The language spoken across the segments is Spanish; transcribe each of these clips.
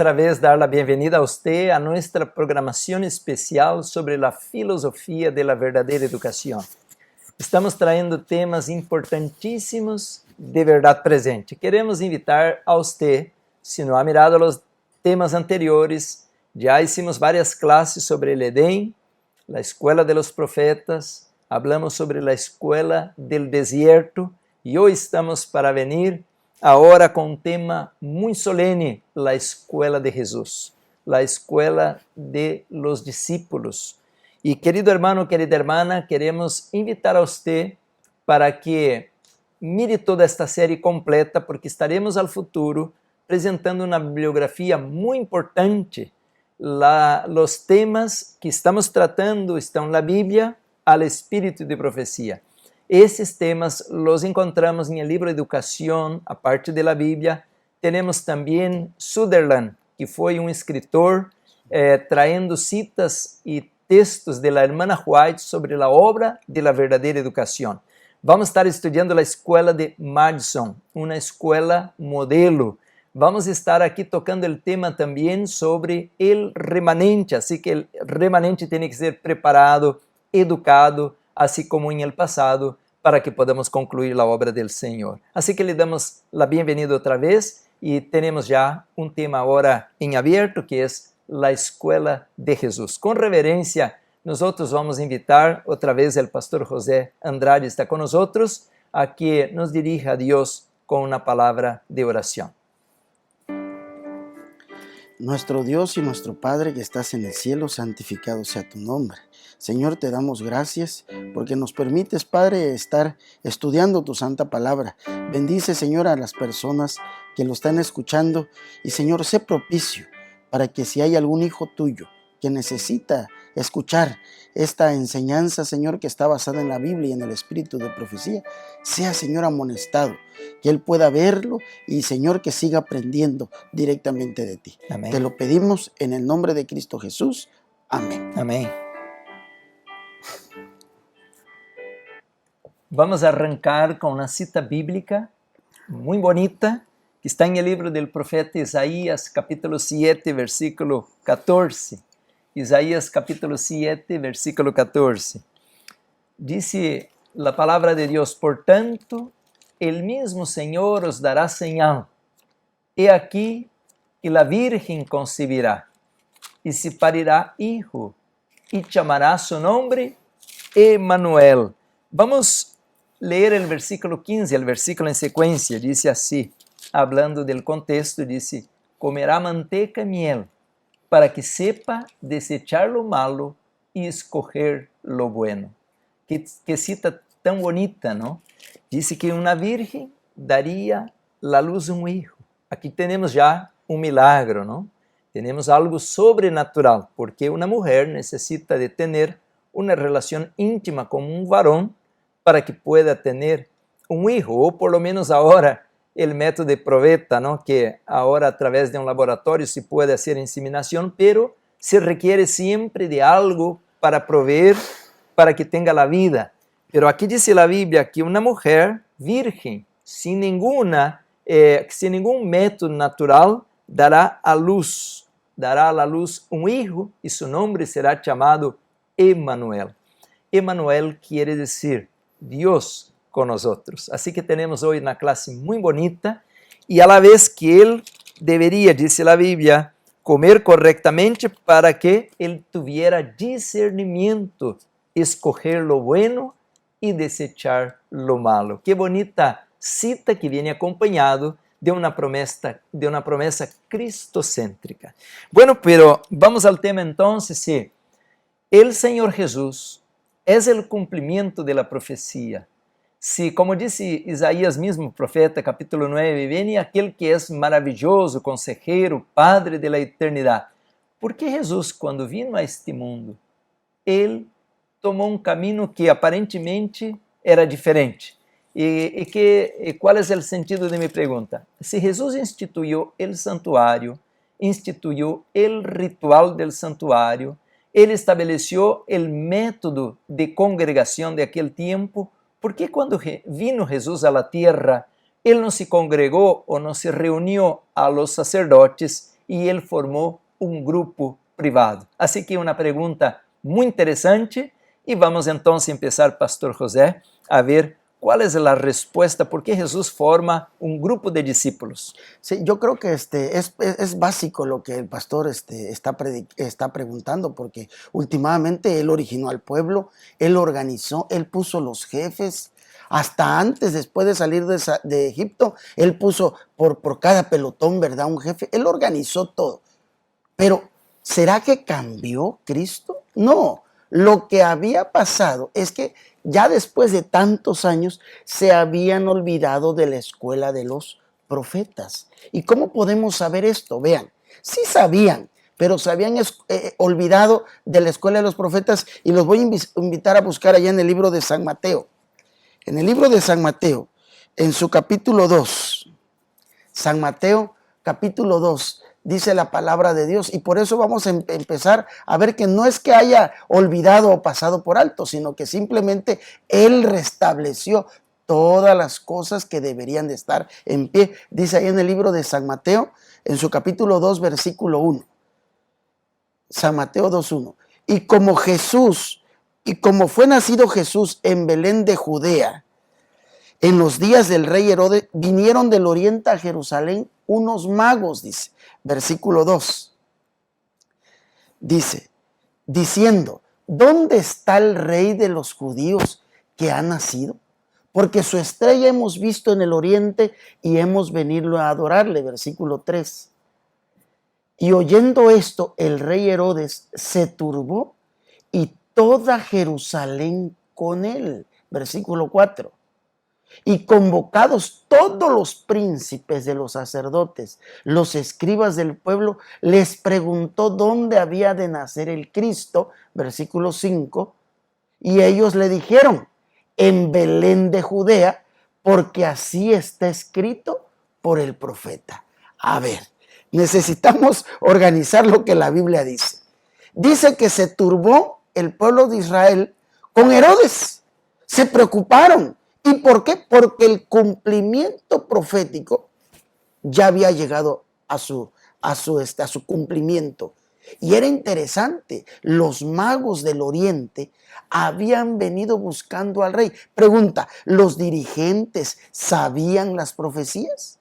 otra vez dar la bienvenida a usted a nuestra programación especial sobre la filosofía de la verdadera educación. Estamos trayendo temas importantísimos de verdad presente. Queremos invitar a usted, si no ha mirado los temas anteriores, ya hicimos varias clases sobre el Edén, la escuela de los profetas, hablamos sobre la escuela del desierto y hoy estamos para venir ahora con un tema muy solemne, la escuela de Jesús, la escuela de los discípulos. Y querido hermano, querida hermana, queremos invitar a usted para que mire toda esta serie completa, porque estaremos al futuro presentando una bibliografía muy importante. Los temas que estamos tratando están en la Biblia, al espíritu de profecía. Esses temas los encontramos en el libro Educación, aparte de la Biblia. Tenemos también Sutherland, que fue un escritor trayendo citas y textos de la hermana White sobre la obra de la verdadera educación. Vamos a estar estudiando la escuela de Madison, una escuela modelo. Vamos a estar aquí tocando el tema también sobre el remanente, así que el remanente tiene que ser preparado, educado, así como en el pasado, para que podamos concluir la obra del Señor. Así que le damos la bienvenida otra vez y tenemos ya un tema ahora en abierto que es la escuela de Jesús. Con reverencia, nosotros vamos a invitar otra vez al pastor José Andrade, está con nosotros, a que nos dirija a Dios con una palabra de oración. Nuestro Dios y nuestro Padre que estás en el cielo, santificado sea tu nombre. Señor, te damos gracias porque nos permites, Padre, estar estudiando tu santa palabra. Bendice, Señor, a las personas que lo están escuchando y, Señor, sé propicio para que si hay algún hijo tuyo que necesita escuchar esta enseñanza, Señor, que está basada en la Biblia y en el espíritu de profecía, sea, Señor, amonestado, que él pueda verlo y, Señor, que siga aprendiendo directamente de ti. Amén. Te lo pedimos en el nombre de Cristo Jesús. Amén. Amén. Vamos a arrancar con una cita bíblica muy bonita que está en el libro del profeta Isaías, capítulo 7, versículo 14. Isaías capítulo 7, versículo 14. Dice la palabra de Dios: por tanto, el mismo Señor os dará señal. He aquí que la Virgen concebirá y se parirá hijo y llamará su nombre Emmanuel. Vamos a leer el versículo 15, el versículo en secuencia. Dice así, hablando del contexto, dice: comerá manteca y miel, para que sepa desechar lo malo y escoger lo bueno. Qué cita tan bonita, ¿no? Dice que una virgen daría la luz a un hijo. Aquí tenemos ya un milagro, ¿no? Tenemos algo sobrenatural, porque una mujer necesita de tener una relación íntima con un varón para que pueda tener un hijo, o por lo menos ahora el método de proveta, ¿no? Que ahora a través de un laboratorio se puede hacer inseminación, pero se requiere siempre de algo para proveer, para que tenga la vida. Pero aquí dice la Biblia que una mujer virgen, sin ningún método natural, dará a la luz un hijo y su nombre será llamado Emmanuel. Emmanuel quiere decir Dios con nosotros. Así que tenemos hoy una clase muy bonita y a la vez que él debería, dice la Biblia, comer correctamente para que él tuviera discernimiento, escoger lo bueno y desechar lo malo. Qué bonita cita que viene acompañado de una promesa cristocéntrica. Bueno, pero vamos al tema entonces. Sí, el Señor Jesús es el cumplimiento de la profecía. Si, como dice Isaías mismo, profeta, capítulo 9, viene aquel que es maravilloso, consejero, Padre de la eternidad. ¿Por qué Jesús, cuando vino a este mundo, él tomó un camino que aparentemente era diferente? ¿Cuál es el sentido de mi pregunta? Si Jesús instituyó el santuario, instituyó el ritual del santuario, él estableció el método de congregación de aquel tiempo, ¿por qué cuando vino Jesús a la tierra, él no se congregó o no se reunió a los sacerdotes y él formó un grupo privado. Así que una pregunta muy interesante y vamos entonces a empezar, Pastor José, a ver cuál es la respuesta, por qué Jesús forma un grupo de discípulos. Sí, yo creo que es básico lo que el pastor está preguntando, porque últimamente él originó al pueblo, él organizó, él puso los jefes. Hasta antes, después de salir de Egipto, él puso por cada pelotón, ¿verdad?, un jefe. Él organizó todo. Pero, ¿será que cambió Cristo? No. Lo que había pasado es que ya después de tantos años se habían olvidado de la escuela de los profetas. ¿Y cómo podemos saber esto? Vean, sí sabían, pero se habían olvidado de la escuela de los profetas, y los voy a invitar a buscar allá en el libro de San Mateo. En el libro de San Mateo, en su capítulo 2, San Mateo capítulo 2, dice la palabra de Dios, y por eso vamos a empezar a ver que no es que haya olvidado o pasado por alto, sino que simplemente Él restableció todas las cosas que deberían de estar en pie. Dice ahí en el libro de San Mateo, en su capítulo 2, versículo 1. San Mateo 2:1. Y como fue nacido Jesús en Belén de Judea, en los días del rey Herodes, vinieron del oriente a Jerusalén unos magos, dice, versículo 2. Dice, diciendo, ¿dónde está el rey de los judíos que ha nacido? Porque su estrella hemos visto en el oriente y hemos venido a adorarle, versículo 3. Y oyendo esto, el rey Herodes se turbó y toda Jerusalén con él, versículo 4. Y convocados todos los príncipes de los sacerdotes, los escribas del pueblo, les preguntó dónde había de nacer el Cristo, versículo 5, y ellos le dijeron, en Belén de Judea, porque así está escrito por el profeta. A ver, necesitamos organizar lo que la Biblia dice. Dice que se turbó el pueblo de Israel con Herodes, se preocuparon. ¿Y por qué? Porque el cumplimiento profético ya había llegado a su cumplimiento. Y era interesante, los magos del oriente habían venido buscando al rey. Pregunta, ¿los dirigentes sabían las profecías?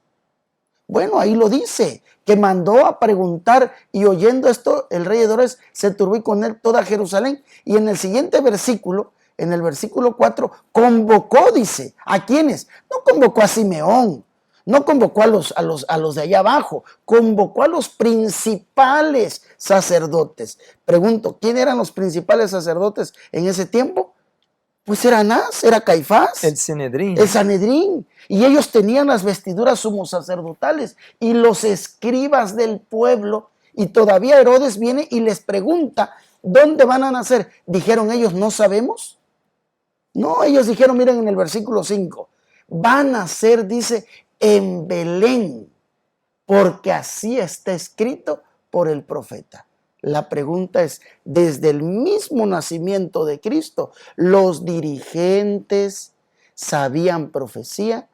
Bueno, ahí lo dice, que mandó a preguntar, y oyendo esto, el rey Herodes se turbó y con él toda Jerusalén. Y en el siguiente versículo, en el versículo 4, convocó, dice, ¿a quiénes? No convocó a Simeón, no convocó a los de allá abajo, convocó a los principales sacerdotes. Pregunto, ¿quién eran los principales sacerdotes en ese tiempo? Pues era Anás, era Caifás. El Sanedrín. El Sanedrín. Y ellos tenían las vestiduras sumosacerdotales y los escribas del pueblo. Y todavía Herodes viene y les pregunta, ¿dónde van a nacer? Dijeron ellos, no sabemos. No, ellos dijeron, miren en el versículo 5, van a nacer, dice, en Belén, porque así está escrito por el profeta. La pregunta es, desde el mismo nacimiento de Cristo, los dirigentes sabían profecía,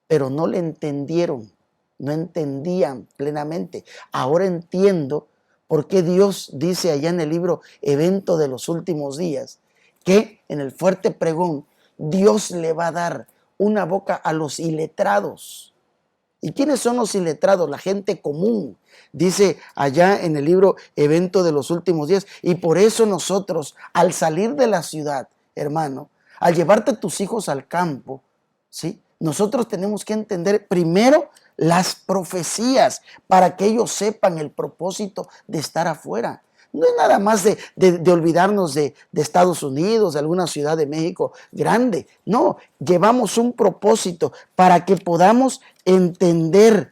pero no le entendieron, no entendían plenamente. Ahora entiendo por qué Dios dice allá en el libro Evento de los Últimos Días, que en el fuerte pregón Dios le va a dar una boca a los iletrados. ¿Y quiénes son los iletrados? La gente común. Dice allá en el libro Evento de los Últimos Días. Y por eso nosotros, al salir de la ciudad, hermano, al llevarte a tus hijos al campo, ¿sí?, nosotros tenemos que entender primero las profecías para que ellos sepan el propósito de estar afuera. No es nada más de olvidarnos de Estados Unidos, de alguna ciudad de México grande. No, llevamos un propósito para que podamos entender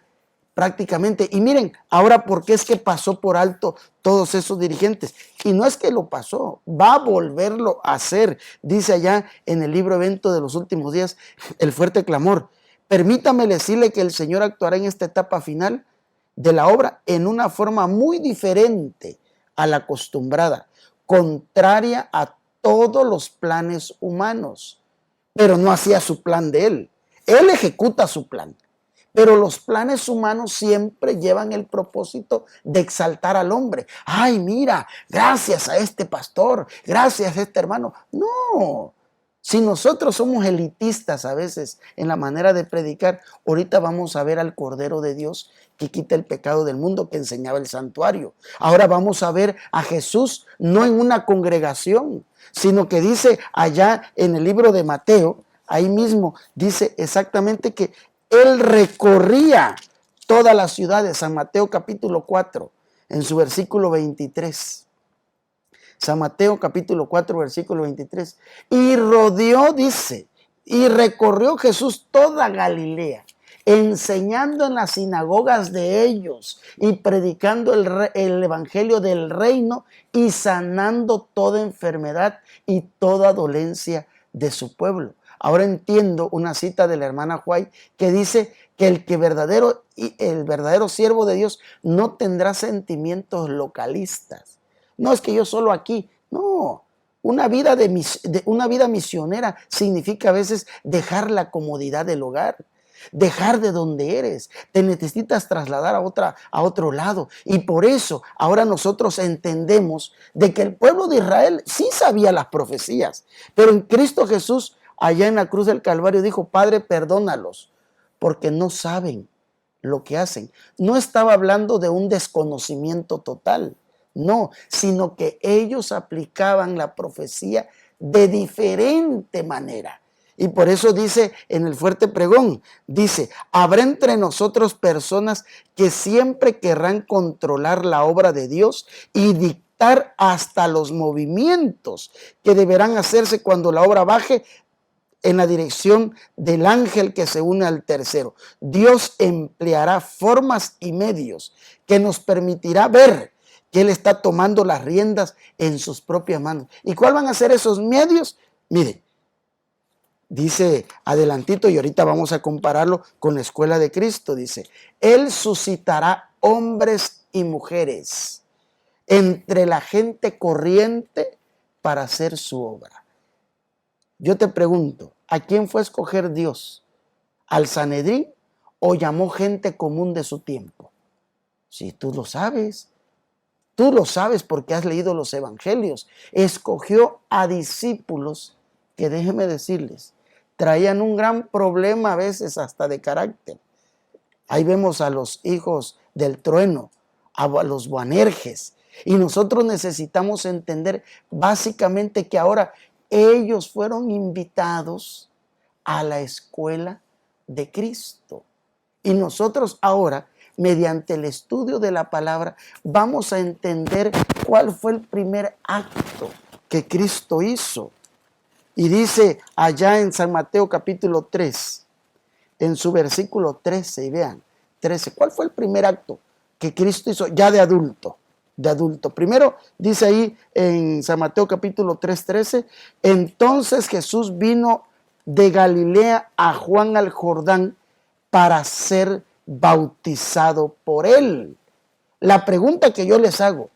prácticamente. Y miren, ahora, ¿por qué es que pasó por alto todos esos dirigentes? Y no es que lo pasó, va a volverlo a hacer. Dice allá en el libro Evento de los Últimos Días, el fuerte clamor. Permítame decirle que el Señor actuará en esta etapa final de la obra en una forma muy diferente a la acostumbrada, contraria a todos los planes humanos, pero no hacía su plan de él. Él ejecuta su plan, Pero los planes humanos siempre llevan el propósito de exaltar al hombre. Ay, mira, gracias a este pastor, gracias a este hermano. No, si nosotros somos elitistas a veces en la manera de predicar, ahorita vamos a ver al Cordero de Dios que quita el pecado del mundo, que enseñaba el santuario. Ahora vamos a ver a Jesús no en una congregación, sino que dice allá en el libro de Mateo, ahí mismo dice exactamente que Él recorría todas las ciudades. San Mateo capítulo 4, en su versículo 23. San Mateo capítulo 4, versículo 23. Y rodeó, dice, y recorrió Jesús toda Galilea, enseñando en las sinagogas de ellos y predicando el evangelio del reino y sanando toda enfermedad y toda dolencia de su pueblo. Ahora entiendo una cita de la hermana White que dice que el verdadero siervo de Dios no tendrá sentimientos localistas. No es que yo solo aquí, no. Una vida misionera significa a veces dejar la comodidad del hogar, dejar de donde eres. Te necesitas trasladar a otro lado. Y por eso ahora nosotros entendemos de que el pueblo de Israel sí sabía las profecías, pero en Cristo Jesús, allá en la cruz del Calvario, dijo: Padre, perdónalos, porque no saben lo que hacen. No estaba hablando de un desconocimiento total, no, sino que ellos aplicaban la profecía de diferente manera. Y por eso dice en el fuerte pregón, dice: habrá entre nosotros personas que siempre querrán controlar la obra de Dios y dictar hasta los movimientos que deberán hacerse cuando la obra baje en la dirección del ángel que se une al tercero. Dios empleará formas y medios que nos permitirá ver que Él está tomando las riendas en sus propias manos. ¿Y cuáles van a ser esos medios? Mire, dice adelantito, y ahorita vamos a compararlo con la escuela de Cristo, dice: Él suscitará hombres y mujeres entre la gente corriente para hacer su obra. Yo te pregunto, ¿a quién fue a escoger Dios? ¿Al Sanedrín o llamó gente común de su tiempo? Si tú lo sabes porque has leído los evangelios. Escogió a discípulos que, déjenme decirles, traían un gran problema a veces hasta de carácter. Ahí vemos a los hijos del trueno, a los Boanerges, y nosotros necesitamos entender básicamente que ahora ellos fueron invitados a la escuela de Cristo. Y nosotros ahora, mediante el estudio de la palabra, vamos a entender cuál fue el primer acto que Cristo hizo. Y dice allá en San Mateo capítulo 3, en su versículo 13, y vean, 13, ¿cuál fue el primer acto que Cristo hizo ya de adulto? De adulto. Primero dice ahí en San Mateo capítulo 3, 13, entonces Jesús vino de Galilea a Juan al Jordán para ser bautizado por él. La pregunta que yo les hago: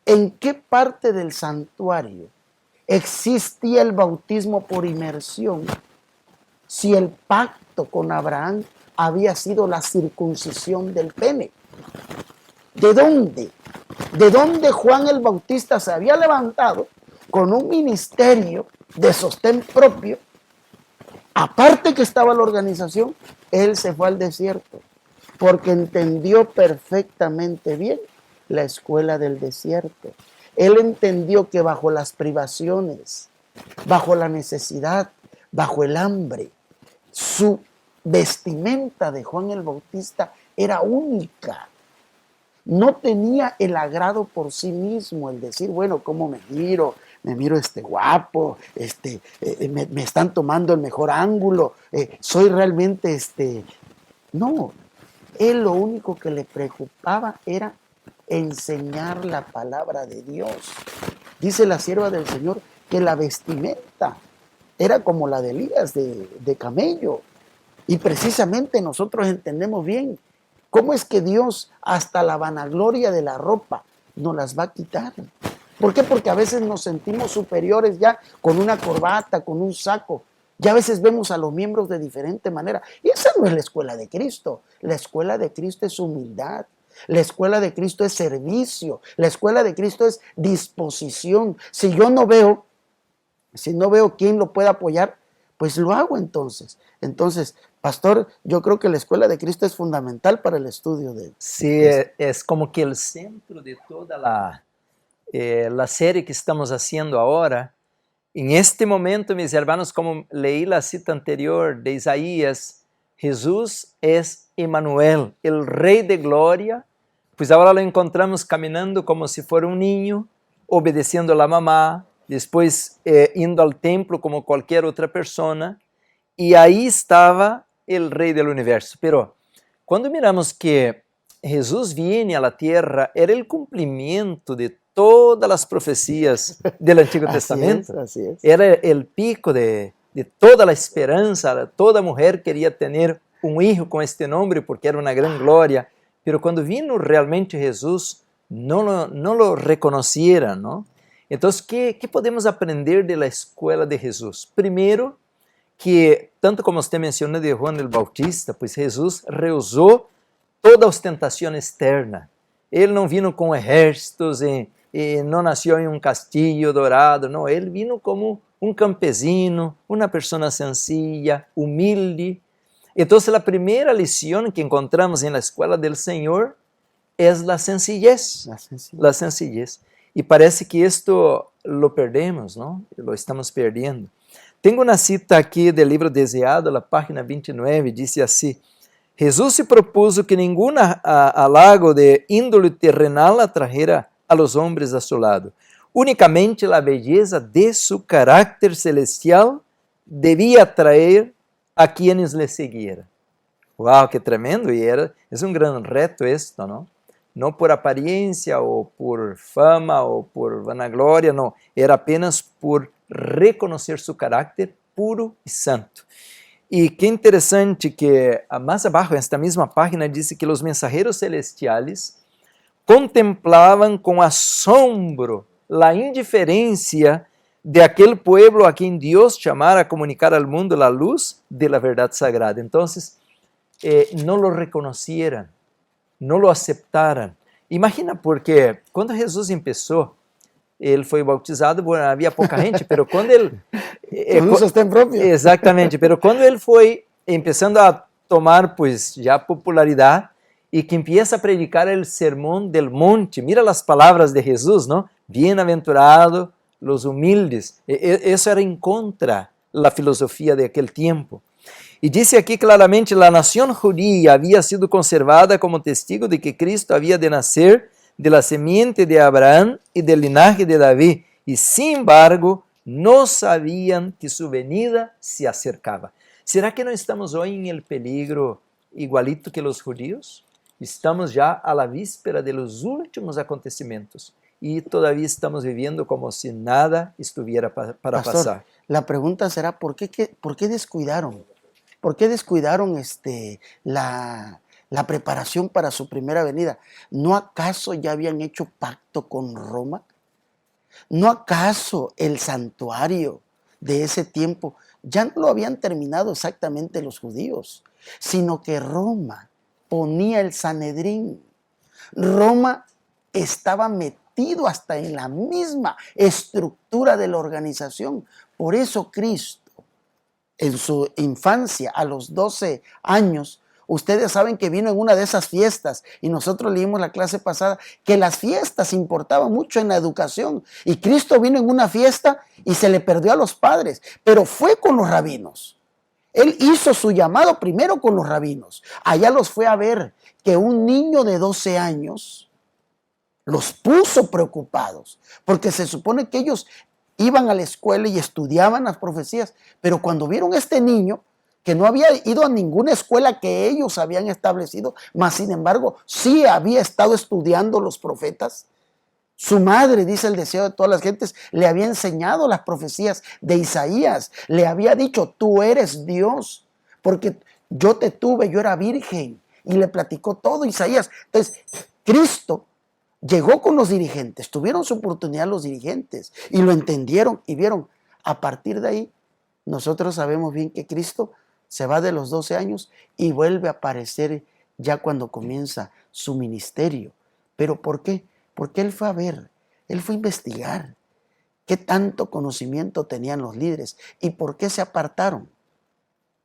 ¿en qué parte del santuario existía el bautismo por inmersión si el pacto con Abraham había sido la circuncisión del pene? ¿De dónde? ¿De dónde Juan el Bautista se había levantado con un ministerio de sostén propio? Aparte que estaba la organización, él se fue al desierto porque entendió perfectamente bien la escuela del desierto. Él entendió que bajo las privaciones, bajo la necesidad, bajo el hambre, su vestimenta de Juan el Bautista era única. No tenía el agrado por sí mismo, el decir, bueno, ¿cómo me miro guapo, me están tomando el mejor ángulo, soy realmente No, él lo único que le preocupaba era enseñar la palabra de Dios. Dice la sierva del Señor que la vestimenta era como la de Elías, de camello. Y precisamente nosotros entendemos bien cómo es que Dios hasta la vanagloria de la ropa nos las va a quitar. ¿Por qué? Porque a veces nos sentimos superiores ya con una corbata, con un saco. Ya a veces vemos a los miembros de diferente manera. Y esa no es la escuela de Cristo. La escuela de Cristo es humildad. La escuela de Cristo es servicio. La escuela de Cristo es disposición. Si no veo quién lo puede apoyar, pues lo hago entonces. Entonces, pastor, yo creo que la escuela de Cristo es fundamental para el estudio de Sí, es como que el centro de toda la serie que estamos haciendo ahora. En este momento, mis hermanos, como leí la cita anterior de Isaías, Jesús es Emmanuel, el Rey de Gloria. Pues ahora lo encontramos caminando como si fuera un niño, obedeciendo a la mamá, después indo al templo como cualquier otra persona. Y ahí estaba el Rey del Universo. Pero cuando miramos que Jesús viene a la tierra, era el cumplimiento de todas las profecías del Antiguo Testamento. Así es. Era el pico de toda la esperanza. Toda mujer quería tener un hijo con este nombre porque era una gran gloria. Pero cuando vino realmente Jesús, no lo reconocieron, ¿no? Entonces, ¿qué podemos aprender de la escuela de Jesús? Primero, que tanto como usted mencionó de Juan el Bautista, pues Jesús rehusó toda ostentação externa. Ele não vino com exércitos e não nasceu em um castillo dourado, não. Ele vino como um campesino, uma pessoa sencilla, humilde. Então, a primeira lição que encontramos na escola do Senhor é a sencillez. La sencillez. E parece que isto lo perdemos, não? Lo estamos perdendo. Tenho uma cita aqui do livro Deseado, na página 29, diz assim: Jesús se propuso que ningún halago de índole terrenal atrajera a los hombres a su lado. Únicamente la belleza de su carácter celestial debía atraer a quienes le siguieran. ¡Wow! ¡Qué tremendo! Y es un gran reto esto, ¿no? No por apariencia o por fama o por vanagloria, no. Era apenas por reconocer su carácter puro y santo. E que interessante que mais abaixo, nesta mesma página, diz que os mensageiros celestiais contemplavam com assombro a indiferença de aquele pueblo a quem Deus chamara a comunicar ao mundo a luz de la verdade sagrada. Então, não lo reconheceram, não lo aceptaram. Imagina, porque quando Jesus começou, ele foi bautizado, bueno, havia pouca gente, mas quando ele... Exatamente, mas quando ele foi começando a tomar, pues, já popularidade, e que empieza a predicar o sermão del monte, mira as palavras de Jesus, não? Bienaventurado los humildes. Isso era em contra da filosofia de aquele tempo. E disse aqui claramente, a nação judía havia sido conservada como testigo de que Cristo havia de nascer de la semiente de Abraham y del linaje de David, y sin embargo no sabían que su venida se acercaba. ¿Será que no estamos hoy en el peligro igualito que los judíos? Estamos ya a la víspera de los últimos acontecimientos y todavía estamos viviendo como si nada estuviera para Pastor, pasar. La pregunta será, ¿por qué descuidaron? ¿Por qué descuidaron la preparación para su primera venida? ¿No acaso ya habían hecho pacto con Roma? ¿No acaso el santuario de ese tiempo ya no lo habían terminado exactamente los judíos, sino que Roma ponía el Sanedrín? Roma estaba metido hasta en la misma estructura de la organización. Por eso Cristo, en su infancia, a los 12 años, ustedes saben que vino en una de esas fiestas, y nosotros leímos la clase pasada que las fiestas importaban mucho en la educación, y Cristo vino en una fiesta y se le perdió a los padres, pero fue con los rabinos. Él hizo su llamado primero con los rabinos. Allá los fue a ver, que un niño de 12 años los puso preocupados, porque se supone que ellos iban a la escuela y estudiaban las profecías, pero cuando vieron a este niño, que no había ido a ninguna escuela que ellos habían establecido, mas sin embargo sí había estado estudiando los profetas. Su madre, dice el deseo de todas las gentes, le había enseñado las profecías de Isaías. Le había dicho, tú eres Dios, porque yo te tuve, yo era virgen. Y le platicó todo Isaías. Entonces, Cristo llegó con los dirigentes, tuvieron su oportunidad los dirigentes y lo entendieron y vieron. A partir de ahí, nosotros sabemos bien que Cristo se va de los 12 años y vuelve a aparecer ya cuando comienza su ministerio. ¿Pero por qué? Porque Él fue a ver, Él fue a investigar qué tanto conocimiento tenían los líderes y por qué se apartaron.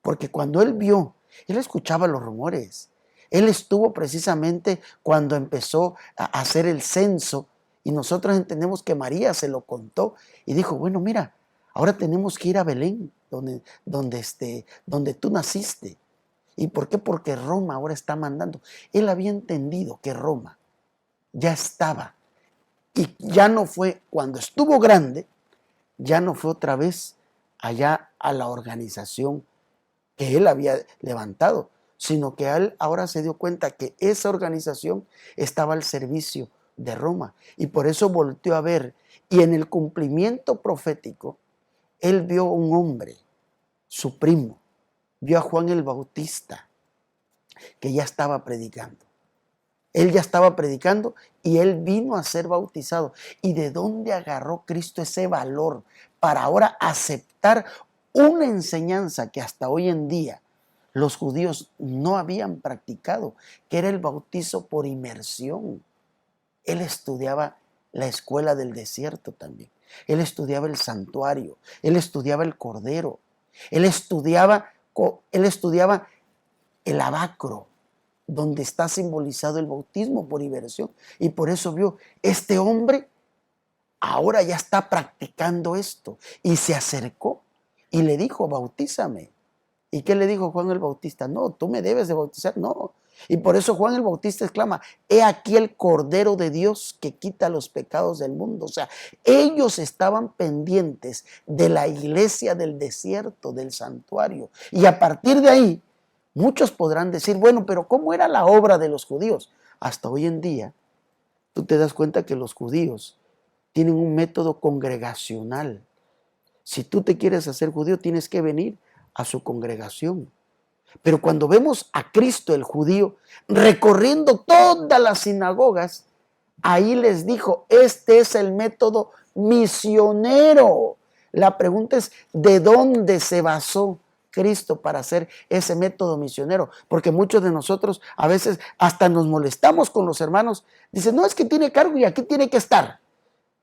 Porque cuando Él vio, Él escuchaba los rumores. Él estuvo precisamente cuando empezó a hacer el censo y nosotros entendemos que María se lo contó y dijo, bueno, mira, ahora tenemos que ir a Belén, donde tú naciste. ¿Y por qué? Porque Roma ahora está mandando. Él había entendido que Roma ya estaba y ya no fue, cuando estuvo grande, ya no fue otra vez allá a la organización que él había levantado, sino que él ahora se dio cuenta que esa organización estaba al servicio de Roma y por eso volteó a ver y en el cumplimiento profético él vio un hombre, su primo, vio a Juan el Bautista que ya estaba predicando. Él ya estaba predicando y él vino a ser bautizado. ¿Y de dónde agarró Cristo ese valor para ahora aceptar una enseñanza que hasta hoy en día los judíos no habían practicado, que era el bautizo por inmersión? Él estudiaba la escuela del desierto también. Él estudiaba el santuario, él estudiaba el cordero, él estudiaba el lavacro, donde está simbolizado el bautismo por inmersión. Y por eso vio, este hombre ahora ya está practicando esto. Y se acercó y le dijo, bautízame. ¿Y qué le dijo Juan el Bautista? No, tú me debes de bautizar, no. Y por eso Juan el Bautista exclama, he aquí el Cordero de Dios que quita los pecados del mundo. O sea, ellos estaban pendientes de la iglesia del desierto, del santuario. Y a partir de ahí, muchos podrán decir, bueno, pero ¿cómo era la obra de los judíos? Hasta hoy en día, tú te das cuenta que los judíos tienen un método congregacional. Si tú te quieres hacer judío, tienes que venir a su congregación. Pero cuando vemos a Cristo el judío recorriendo todas las sinagogas, ahí les dijo, este es el método misionero. La pregunta es, ¿de dónde se basó Cristo para hacer ese método misionero? Porque muchos de nosotros a veces hasta nos molestamos con los hermanos. Dicen, no, es que tiene cargo y aquí tiene que estar.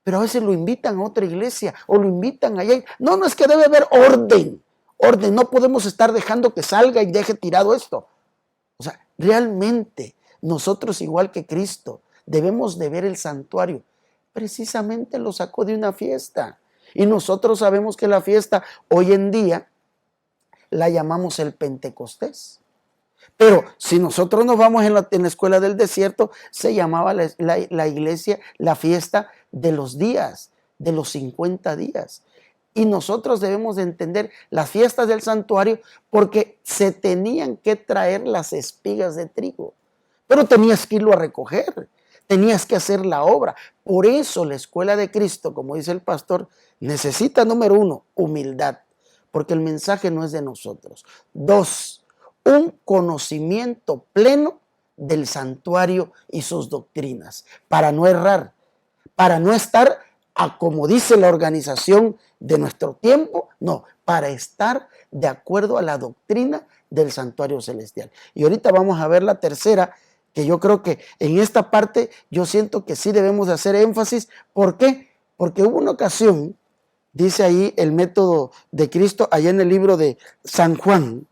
Pero a veces lo invitan a otra iglesia o lo invitan allá. No, no, es que debe haber orden. Orden, no podemos estar dejando que salga y deje tirado esto. O sea, realmente nosotros, igual que Cristo, debemos de ver el santuario. Precisamente lo sacó de una fiesta. Y nosotros sabemos que la fiesta hoy en día la llamamos el Pentecostés. Pero si nosotros nos vamos en la escuela del desierto, se llamaba la iglesia la fiesta de los días, de los 50 días. Y nosotros debemos de entender las fiestas del santuario porque se tenían que traer las espigas de trigo. Pero tenías que irlo a recoger, tenías que hacer la obra. Por eso la escuela de Cristo, como dice el pastor, necesita, número 1, humildad, porque el mensaje no es de nosotros. 2, un conocimiento pleno del santuario y sus doctrinas, para no errar, para no estar como dice la organización de nuestro tiempo, no, para estar de acuerdo a la doctrina del santuario celestial. Y ahorita vamos a ver la tercera, que yo creo que en esta parte yo siento que sí debemos de hacer énfasis. ¿Por qué? Porque hubo una ocasión, dice ahí el método de Cristo, allá en el libro de San Juan,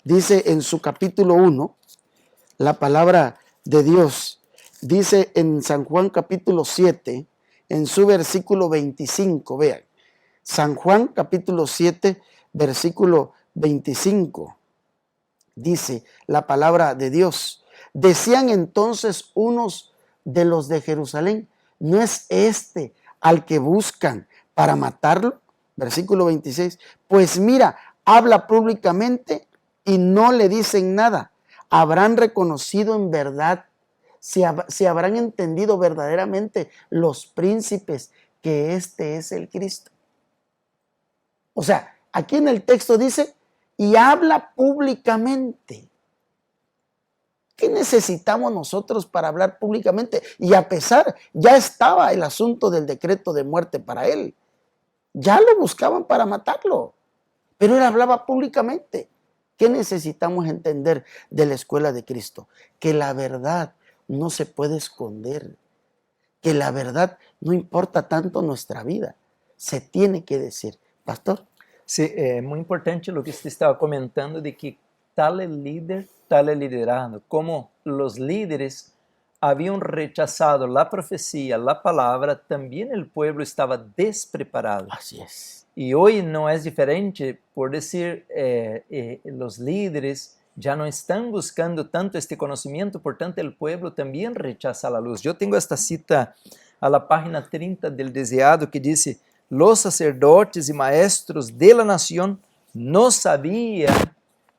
dice en su capítulo 1, la palabra de Dios, dice en San Juan capítulo 7, en su versículo 25, vean, San Juan capítulo 7, versículo 25, dice la palabra de Dios. Decían entonces unos de los de Jerusalén, ¿no es este al que buscan para matarlo? Versículo 26, pues mira, habla públicamente y no le dicen nada. Habrán reconocido en verdad, si habrán entendido verdaderamente los príncipes que este es el Cristo. O sea, aquí en el texto dice, y habla públicamente. ¿Qué necesitamos nosotros para hablar públicamente? Y a pesar, ya estaba el asunto del decreto de muerte para él. ya lo buscaban para matarlo, pero él hablaba públicamente. ¿Qué necesitamos entender de la escuela de Cristo? Que la verdad no se puede esconder, que la verdad no importa tanto nuestra vida, se tiene que decir. Pastor. Sí, é muito importante o que você estava comentando de que tal líder, tal liderado. Como os líderes haviam rechazado a profecia, a palavra, também o povo estava despreparado. Así es. E hoje não é diferente, por dizer, os líderes já não estão buscando tanto este conhecimento, portanto, o povo também rechaza a luz. Eu tenho esta cita a la página 30 del Deseado que diz: los sacerdotes e maestros de la nación no sabían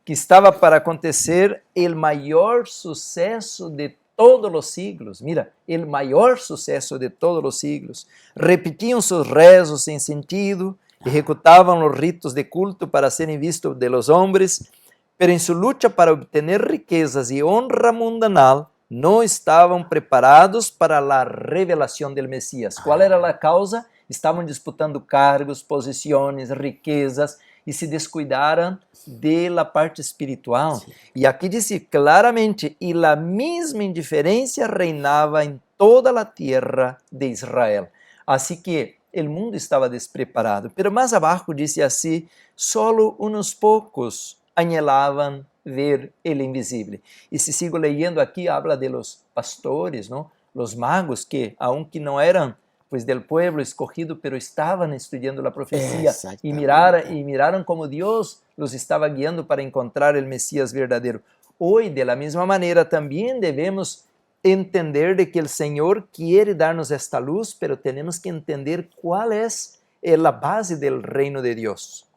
que estava para acontecer el maior sucesso de todos os siglos. Mira, el maior sucesso de todos os siglos. Repetiam seus rezos sem sentido, ejecutavam os ritos de culto para serem vistos de los hombres, pero em sua luta para obter riquezas e honra mundanal, não estavam preparados para a revelação del Messias. Qual era a causa? Estavam disputando cargos, posições, riquezas e se descuidaram de la parte espiritual. Sí. E aqui diz claramente, e a mesma indiferença reinava em toda a terra de Israel. Assim que o mundo estava despreparado. Pero mais abaixo diz assim, solo unos poucos anhelavam ver el invisível. E se sigo leyendo aqui, habla de los pastores, ¿no? Los magos que, aunque não eram pues del pueblo escogido, pero estaban estudiando la profecía y miraron como Dios los estaba guiando para encontrar el Mesías verdadero. Hoy, de la misma manera, también debemos entender de que el Señor quiere darnos esta luz, pero tenemos que entender cuál es la base del reino de Dios.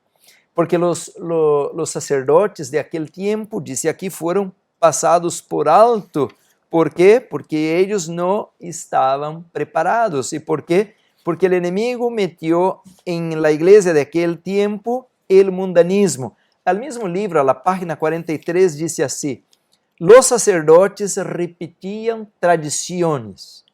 Porque los sacerdotes de aquel tiempo, dice aquí, fueron pasados por alto. ¿Por qué? Porque ellos no estaban preparados. ¿Y por qué? Porque el enemigo metió en la iglesia de aquel tiempo el mundanismo. Al mismo libro, a la página 43, dice así: los sacerdotes repetían tradiciones.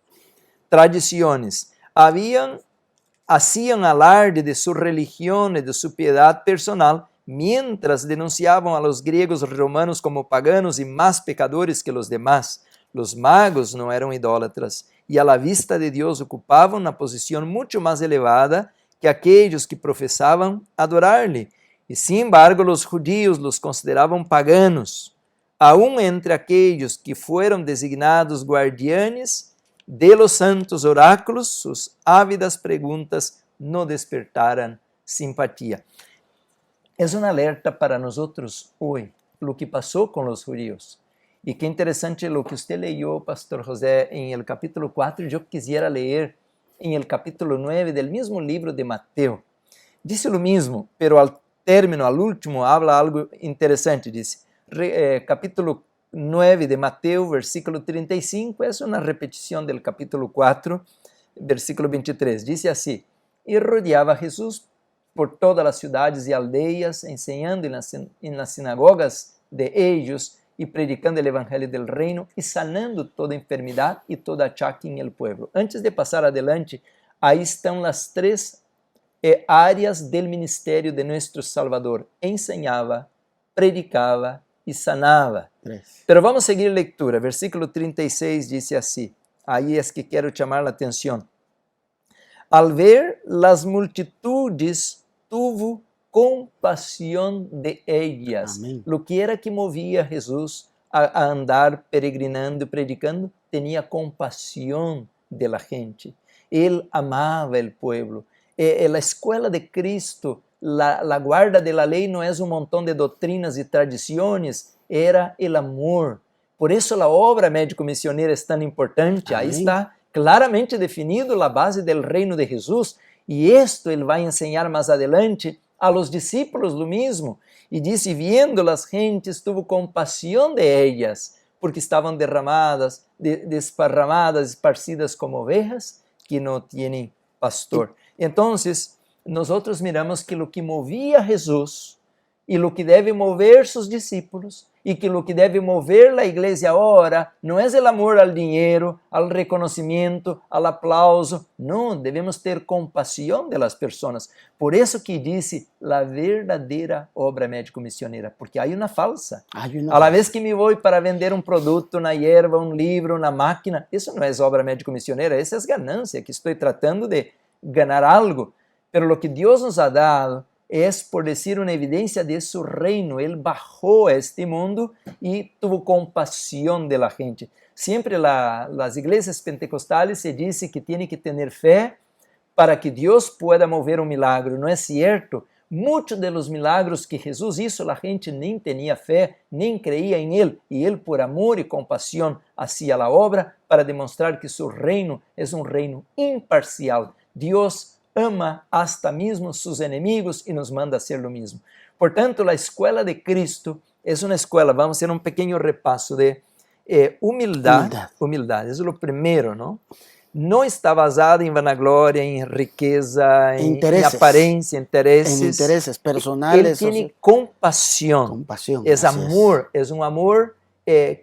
Hacían alarde de su religión y de su piedad personal, mientras denunciaban a los griegos y romanos como paganos y más pecadores que los demás. Los magos no eran idólatras y a la vista de Dios ocupaban una posición mucho más elevada que aquellos que profesaban adorarle. Y sin embargo, los judíos los consideraban paganos. Aún entre aquellos que fueron designados guardianes de los santos oráculos, sus ávidas preguntas no despertaran simpatía. Es una alerta para nosotros hoy lo que pasó con los judíos. E que interessante o que você leu, Pastor José, em el capítulo 4, eu quisiera ler em el capítulo 9 del mesmo livro de Mateo. Diz o mesmo, pero al término, al último, habla algo interessante. Diz, capítulo 9 de Mateo, versículo 35, é uma repetição del capítulo 4, versículo 23. Diz assim: e rodeava Jesus por todas as cidades e aldeias, ensinando em las sinagogas de ellos, e predicando o evangelho del reino e sanando toda enfermidade e toda achaque em el pueblo. Antes de passar adelante, aí estão as três áreas del ministério de nosso Salvador: ensinava, predicava e sanava. Pero vamos seguir a leitura. Versículo 36 diz assim, aí é que quero chamar a atenção. Al ver las multitudes, tuvo compasión de ellas. Amén. Lo que era que movía a Jesús a andar peregrinando, predicando, tenía compasión de la gente. Él amaba el pueblo. La escuela de Cristo, la guarda de la ley no es un montón de doctrinas y tradiciones, era el amor. Por eso la obra médico-misionera es tan importante. Amén. Ahí está claramente definido la base del reino de Jesús. Y esto él va a enseñar más adelante a los discípulos lo mismo. Y dice, viendo las gentes, tuvo compasión de ellas, porque estaban derramadas, desparramadas, esparcidas como ovejas que no tienen pastor. Entonces, nosotros miramos que lo que movía a Jesús y lo que debe mover sus discípulos y que lo que debe mover la iglesia ahora no es el amor al dinero, al reconocimiento, al aplauso. No, debemos ter compasión de las personas. Por eso que dice la verdadera obra médico-misionera, porque hay una falsa. A la vez que me voy para vender un producto, una hierba, un libro, una máquina, eso no es obra médico-misionera, esa es ganancia, que estoy tratando de ganar algo. Pero lo que Dios nos ha dado es, por decir, una evidencia de su reino. Él bajó a este mundo y tuvo compasión de la gente. Siempre las iglesias pentecostales se dice que tiene que tener fe para que Dios pueda mover un milagro. No es cierto. Muchos de los milagros que Jesús hizo, la gente ni tenía fe, ni creía en Él. Y Él, por amor y compasión, hacía la obra para demostrar que su reino es un reino imparcial. Dios ama hasta mismo sus enemigos y nos manda hacer lo mismo. Por tanto, la escuela de Cristo es una escuela, vamos a hacer un pequeño repaso de humildad. Humildad, es lo primero, ¿no? No está basada en vanagloria, en riqueza, en apariencia, intereses. En intereses personales. Él tiene compasión. Es amor, es un amor de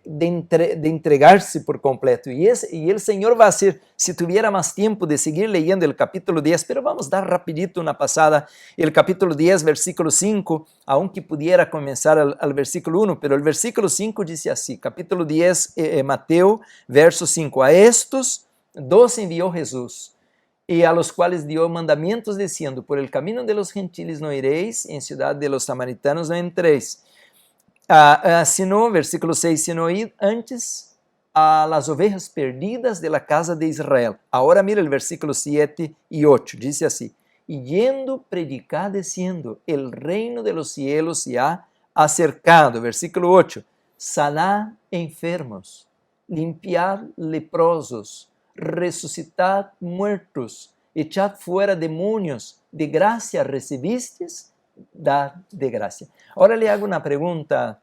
entregarse por completo. Y el Señor va a hacer, si tuviera más tiempo de seguir leyendo el capítulo 10, pero vamos a dar rapidito una pasada, el capítulo 10, versículo 5, aunque pudiera comenzar al versículo 1, pero el versículo 5 dice así, capítulo 10, Mateo, verso 5, a estos dos envió Jesús, y a los cuales dio mandamientos diciendo, por el camino de los gentiles no iréis, en ciudad de los samaritanos no entréis. Sino, versículo 6, sino id antes a las ovejas perdidas de la casa de Israel. Ahora mira el versículo 7 y 8, dice así, y yendo predicad diciendo, el reino de los cielos se ha acercado. Versículo 8, sanad enfermos, limpiad leprosos, resucitad muertos, echad fuera demonios, de gracia recibisteis, dad de gracia. Ahora le hago una pregunta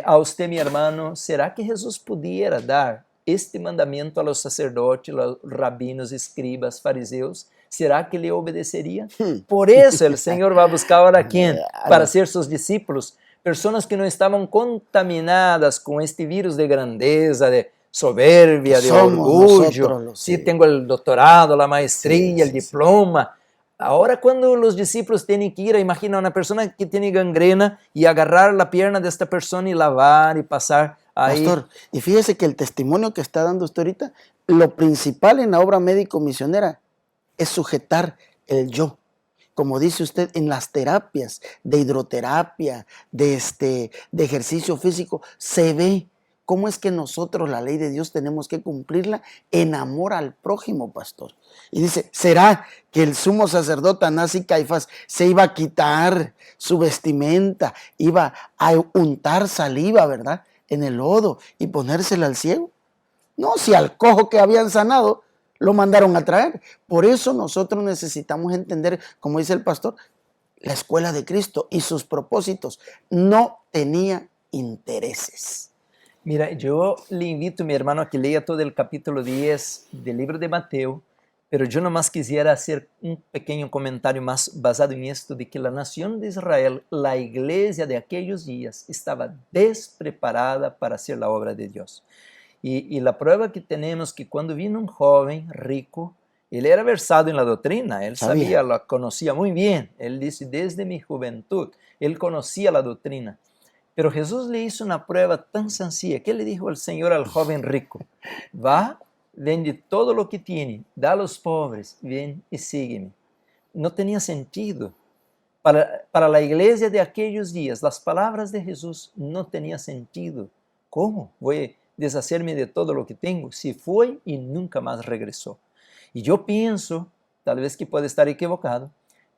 a usted, mi hermano. ¿Será que Jesús pudiera dar este mandamiento a los sacerdotes, los rabinos, escribas, fariseos? ¿Será que le obedecerían? Por eso el Señor va a buscar ahora a quién para ser sus discípulos. Personas que no estaban contaminadas con este virus de grandeza, de soberbia, de orgullo. Sí, tengo el doctorado, la maestría, el diploma. Ahora cuando los discípulos tienen que ir, imagina una persona que tiene gangrena y agarrar la pierna de esta persona y lavar y pasar ahí. Pastor, y fíjese que el testimonio que está dando usted ahorita, lo principal en la obra médico-misionera es sujetar el yo. Como dice usted, en las terapias de hidroterapia, de ejercicio físico, se ve cómo es que nosotros la ley de Dios tenemos que cumplirla en amor al prójimo, pastor. Y dice, ¿será que el sumo sacerdote Anás y Caifás se iba a quitar su vestimenta, iba a untar saliva, ¿verdad?, en el lodo y ponérsela al ciego? No, si al cojo que habían sanado lo mandaron a traer. Por eso nosotros necesitamos entender, como dice el pastor, la escuela de Cristo y sus propósitos. No tenía intereses. Mira, yo le invito, mi hermano, a que lea todo el capítulo 10 del libro de Mateo, pero yo nomás quisiera hacer un pequeño comentario más basado en esto, de que la nación de Israel, la iglesia de aquellos días, estaba despreparada para hacer la obra de Dios. Y la prueba que tenemos que cuando vino un joven rico, él era versado en la doctrina, él sabía, la conocía muy bien. Él dice, desde mi juventud, él conocía la doctrina. Pero Jesús le hizo una prueba tan sencilla. ¿Qué le dijo el Señor al joven rico? Va, vende todo lo que tiene, da a los pobres, ven y sígueme. No tenía sentido. Para la iglesia de aquellos días, las palabras de Jesús no tenían sentido. ¿Cómo voy a deshacerme de todo lo que tengo? Se fue y nunca más regresó. Y yo pienso, tal vez que pueda estar equivocado,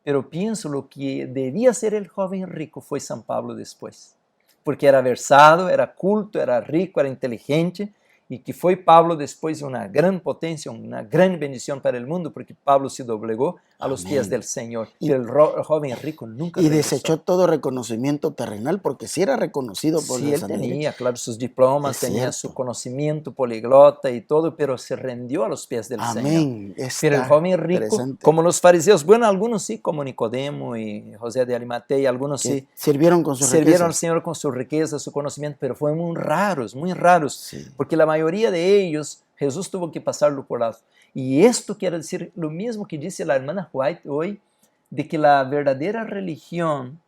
pero pienso lo que debía ser el joven rico fue San Pablo después. Porque era versado, era culto, era rico, era inteligente, y que fue Pablo después una gran potencia, una gran bendición para el mundo, porque Pablo se doblegó a los pies del Señor. Y el joven rico nunca Y regresó. desechó todo reconocimiento terrenal, porque sí era reconocido por Sí, el él Sanedrín. tenía, claro, sus diplomas, Es tenía cierto. su conocimiento poliglota y todo, pero se rindió a los pies del Señor. Amén. Pero el Está joven rico, interesante. como los fariseos, bueno, algunos sí, como Nicodemo y José de Arimatea, algunos Que sí, sirvieron con sus sirvieron al riquezas. Señor con su riqueza, su conocimiento, pero fueron muy raros, Sí. porque la mayoría de ellos, Jesús tuvo que pasarlo por alto. Y esto quiere decir lo mismo que dice la hermana White hoy, de que la verdadera religión,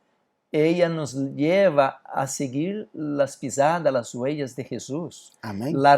ella nos lleva a seguir las pisadas, las huellas de Jesús. Amén. La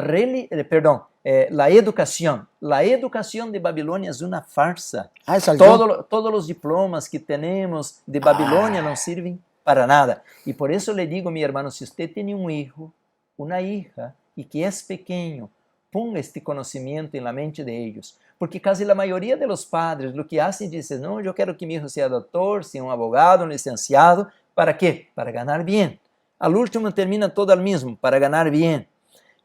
educación de Babilonia es una farsa. Ah, salió. Todos los diplomas que tenemos de Babilonia no sirven para nada. Y por eso le digo, mi hermano, si usted tiene un hijo, una hija, y que es pequeño, ponga este conocimiento en la mente de ellos. Porque casi la mayoría de los padres lo que hacen es decir, no, yo quiero que mi hijo sea doctor, sea un abogado, un licenciado. ¿Para qué? Para ganar bien. Al último termina todo al mismo, para ganar bien.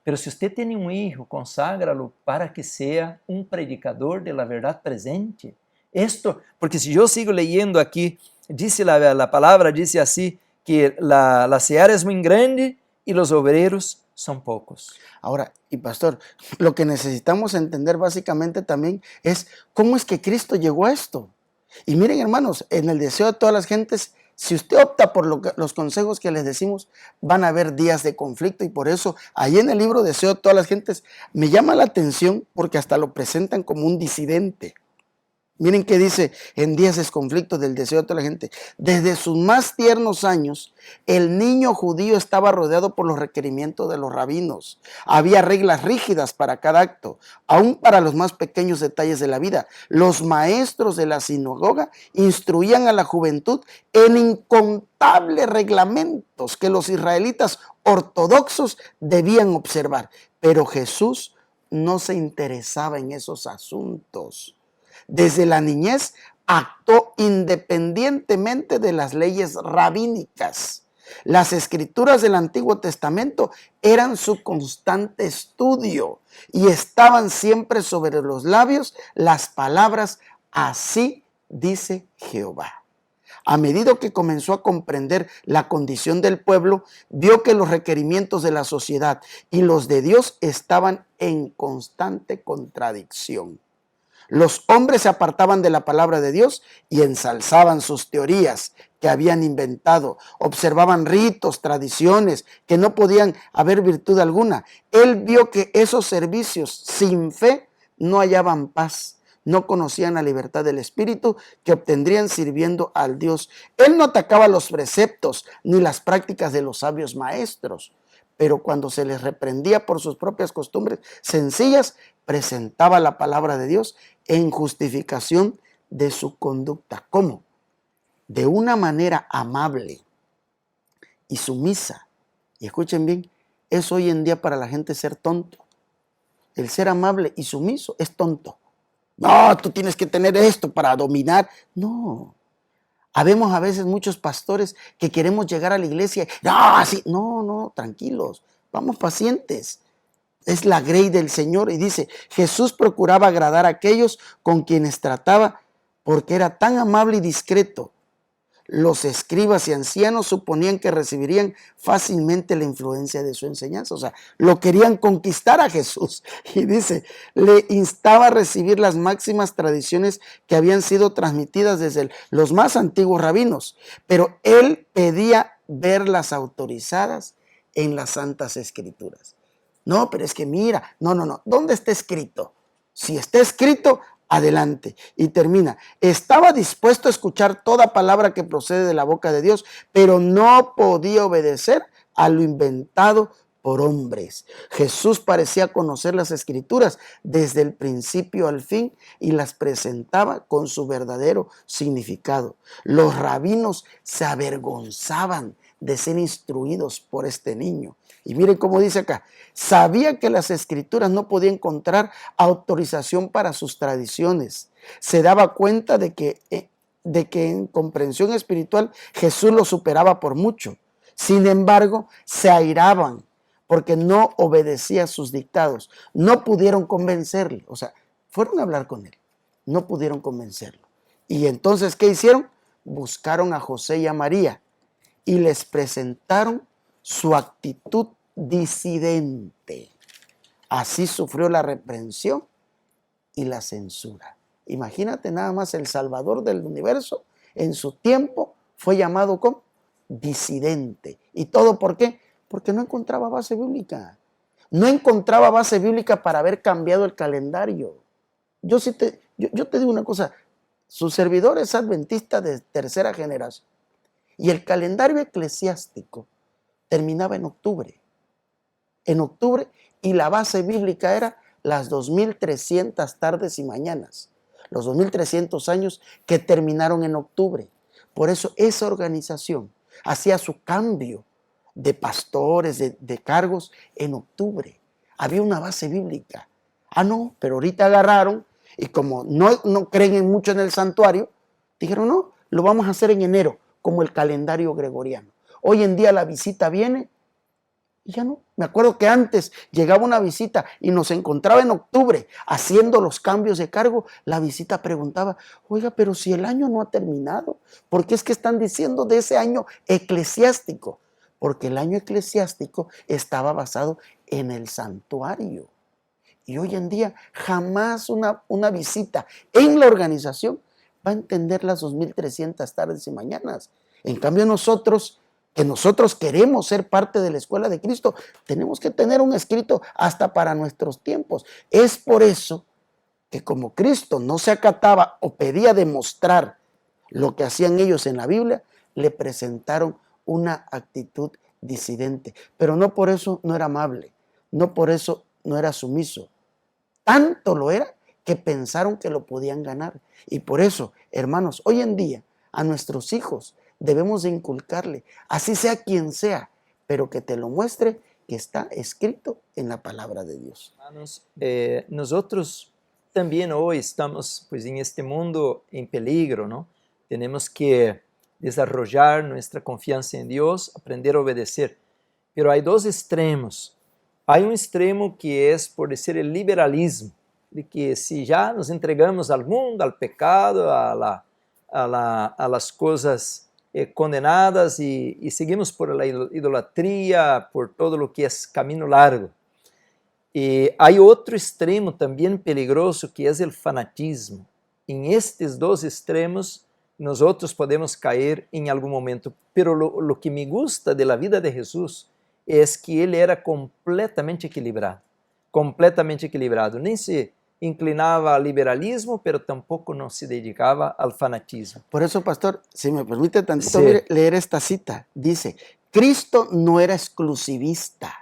Pero si usted tiene un hijo, conságralo para que sea un predicador de la verdad presente. Esto, porque si yo sigo leyendo aquí, dice la palabra, dice así, que la seara es muy grande y los obreros son pocos. Ahora, y pastor, lo que necesitamos entender básicamente también es cómo es que Cristo llegó a esto. Y miren, hermanos, en el deseo de todas las gentes, si usted opta por los consejos que les decimos, van a haber días de conflicto, y por eso ahí en el libro Deseo de todas las gentes me llama la atención porque hasta lo presentan como un disidente. Miren qué dice en Días de conflicto del deseo de toda la gente. Desde sus más tiernos años, el niño judío estaba rodeado por los requerimientos de los rabinos. Había reglas rígidas para cada acto, aún para los más pequeños detalles de la vida. Los maestros de la sinagoga instruían a la juventud en incontables reglamentos que los israelitas ortodoxos debían observar. Pero Jesús no se interesaba en esos asuntos. Desde la niñez actuó independientemente de las leyes rabínicas. Las escrituras del Antiguo Testamento eran su constante estudio y estaban siempre sobre los labios las palabras "así dice Jehová". A medida que comenzó a comprender la condición del pueblo, vio que los requerimientos de la sociedad y los de Dios estaban en constante contradicción. Los hombres se apartaban de la palabra de Dios y ensalzaban sus teorías que habían inventado. Observaban ritos, tradiciones que no podían haber virtud alguna. Él vio que esos servicios sin fe no hallaban paz, no conocían la libertad del espíritu que obtendrían sirviendo al Dios. Él no atacaba los preceptos ni las prácticas de los sabios maestros, pero cuando se les reprendía por sus propias costumbres sencillas, presentaba la palabra de Dios en justificación de su conducta. ¿Cómo? De una manera amable y sumisa. Y escuchen bien, es hoy en día para la gente ser tonto. El ser amable y sumiso es tonto. No, tú tienes que tener esto para dominar. No. Habemos a veces muchos pastores que queremos llegar a la iglesia. No, así. No, tranquilos. Vamos pacientes. Es la grey del Señor, y dice, Jesús procuraba agradar a aquellos con quienes trataba porque era tan amable y discreto. Los escribas y ancianos suponían que recibirían fácilmente la influencia de su enseñanza. O sea, lo querían conquistar a Jesús. Y dice, le instaba a recibir las máximas tradiciones que habían sido transmitidas desde los más antiguos rabinos. Pero él pedía verlas autorizadas en las Santas Escrituras. No, pero es que mira, no. ¿Dónde está escrito? Si está escrito, adelante. Y termina. Estaba dispuesto a escuchar toda palabra que procede de la boca de Dios, pero no podía obedecer a lo inventado por hombres. Jesús parecía conocer las Escrituras desde el principio al fin y las presentaba con su verdadero significado. Los rabinos se avergonzaban de ser instruidos por este niño. Y miren cómo dice acá, sabía que las Escrituras no podían encontrar autorización para sus tradiciones. Se daba cuenta de que en comprensión espiritual Jesús lo superaba por mucho. Sin embargo, se airaban porque no obedecía sus dictados. No pudieron convencerle, o sea, fueron a hablar con él, no pudieron convencerlo. Y entonces, ¿qué hicieron? Buscaron a José y a María y les presentaron su actitud disidente. Así sufrió la reprensión y la censura. Imagínate nada más, el Salvador del universo en su tiempo fue llamado como disidente. ¿Y todo por qué? Porque no encontraba base bíblica. No encontraba base bíblica para haber cambiado el calendario. Yo te digo una cosa, su servidor es adventista de tercera generación y el calendario eclesiástico terminaba en octubre. En octubre, y la base bíblica era las 2300 tardes y mañanas, los 2300 años que terminaron en octubre. Por eso esa organización hacía su cambio de pastores, de cargos en octubre. Había una base bíblica. No, pero ahorita agarraron y como no creen mucho en el santuario, dijeron no, lo vamos a hacer en enero, como el calendario gregoriano. Hoy en día la visita viene y ya no. Me acuerdo que antes llegaba una visita y nos encontraba en octubre haciendo los cambios de cargo. La visita preguntaba, oiga, pero si el año no ha terminado, ¿por qué es que están diciendo de ese año eclesiástico? Porque el año eclesiástico estaba basado en el santuario. Y hoy en día jamás una visita en la organización va a entender las 2300 tardes y mañanas. En cambio nosotros queremos ser parte de la escuela de Cristo, tenemos que tener un escrito hasta para nuestros tiempos. Es por eso que como Cristo no se acataba o pedía demostrar lo que hacían ellos en la Biblia, le presentaron una actitud disidente. Pero no por eso no era amable, no por eso no era sumiso. Tanto lo era que pensaron que lo podían ganar. Y por eso, hermanos, hoy en día a nuestros hijos debemos de inculcarle, así sea quien sea, pero que te lo muestre que está escrito en la palabra de Dios. Hermanos, nosotros también hoy estamos pues, en este mundo en peligro, ¿no? Tenemos que desarrollar nuestra confianza en Dios, aprender a obedecer. Pero hay dos extremos. Hay un extremo que es, por decir, el liberalismo, de que si ya nos entregamos al mundo, al pecado, a las cosas condenadas y seguimos por la idolatría, por todo lo que es camino largo. Hay otro extremo también peligroso que es el fanatismo. En estos dos extremos nosotros podemos caer en algún momento, pero lo que me gusta de la vida de Jesús es que ele era completamente equilibrado, nem se inclinava al liberalismo, pero tampoco no se dedicaba al fanatismo. Por eso, pastor, si me permite tantito leer esta cita, dice, Cristo no era exclusivista,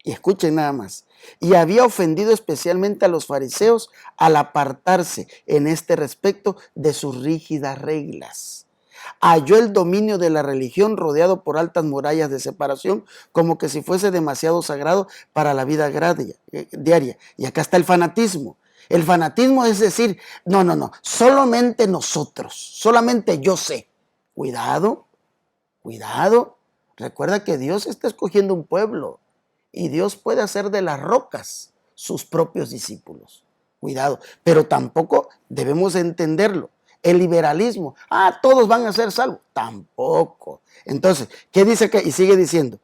y escuchen nada más, y había ofendido especialmente a los fariseos al apartarse en este respecto de sus rígidas reglas. Halló el dominio de la religión rodeado por altas murallas de separación, como que si fuese demasiado sagrado para la vida diaria. Y acá está el fanatismo. El fanatismo es decir, no, solamente nosotros, solamente yo sé. Cuidado. Recuerda que Dios está escogiendo un pueblo y Dios puede hacer de las rocas sus propios discípulos. Cuidado, pero tampoco debemos entenderlo. El liberalismo, todos van a ser salvos. Tampoco. Entonces, ¿qué dice acá? Y sigue diciendo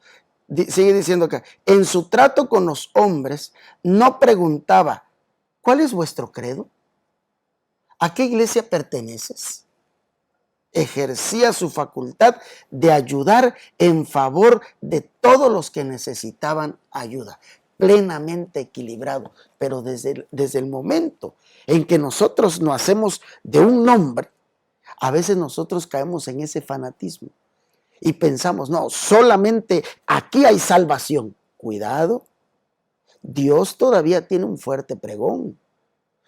acá, en su trato con los hombres, no preguntaba, ¿cuál es vuestro credo? ¿A qué iglesia perteneces? Ejercía su facultad de ayudar en favor de todos los que necesitaban ayuda. Plenamente equilibrado, pero desde el momento en que nosotros nos hacemos de un nombre, a veces nosotros caemos en ese fanatismo y pensamos, no, solamente aquí hay salvación. Cuidado, Dios todavía tiene un fuerte pregón.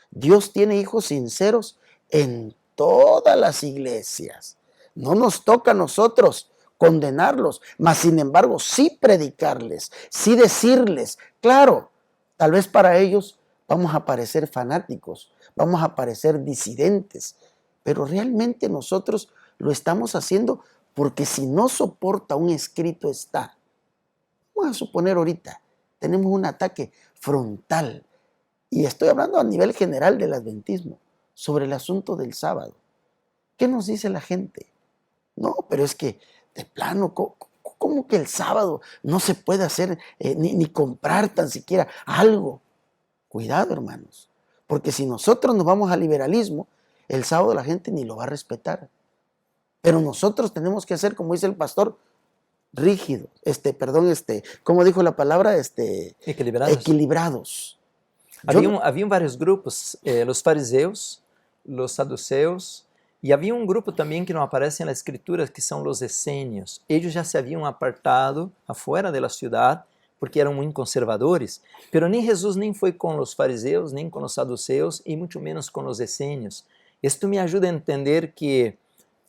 Dios tiene hijos sinceros en todas las iglesias. No nos toca a nosotros condenarlos, mas sin embargo sí predicarles, sí decirles, claro, tal vez para ellos vamos a parecer fanáticos, vamos a parecer disidentes, pero realmente nosotros lo estamos haciendo porque si no soporta un escrito está. Vamos a suponer ahorita tenemos un ataque frontal, y estoy hablando a nivel general del adventismo, sobre el asunto del sábado. ¿Qué nos dice la gente? No, pero es que de plano, ¿cómo que el sábado no se puede hacer ni comprar tan siquiera algo? Cuidado, hermanos, porque si nosotros nos vamos al liberalismo, el sábado la gente ni lo va a respetar. Pero nosotros tenemos que ser, como dice el pastor, rígidos, ¿cómo dijo la palabra? Equilibrados. Equilibrados. Haviam vários grupos, os fariseus, os saduceus, e havia um grupo também que não aparece na escritura, que são os essênios. Eles já se haviam apartado afuera da cidade, porque eram muito conservadores, pero nem Jesus nem foi com os fariseus, nem com os saduceus, e muito menos com os essênios. Isto me ajuda a entender que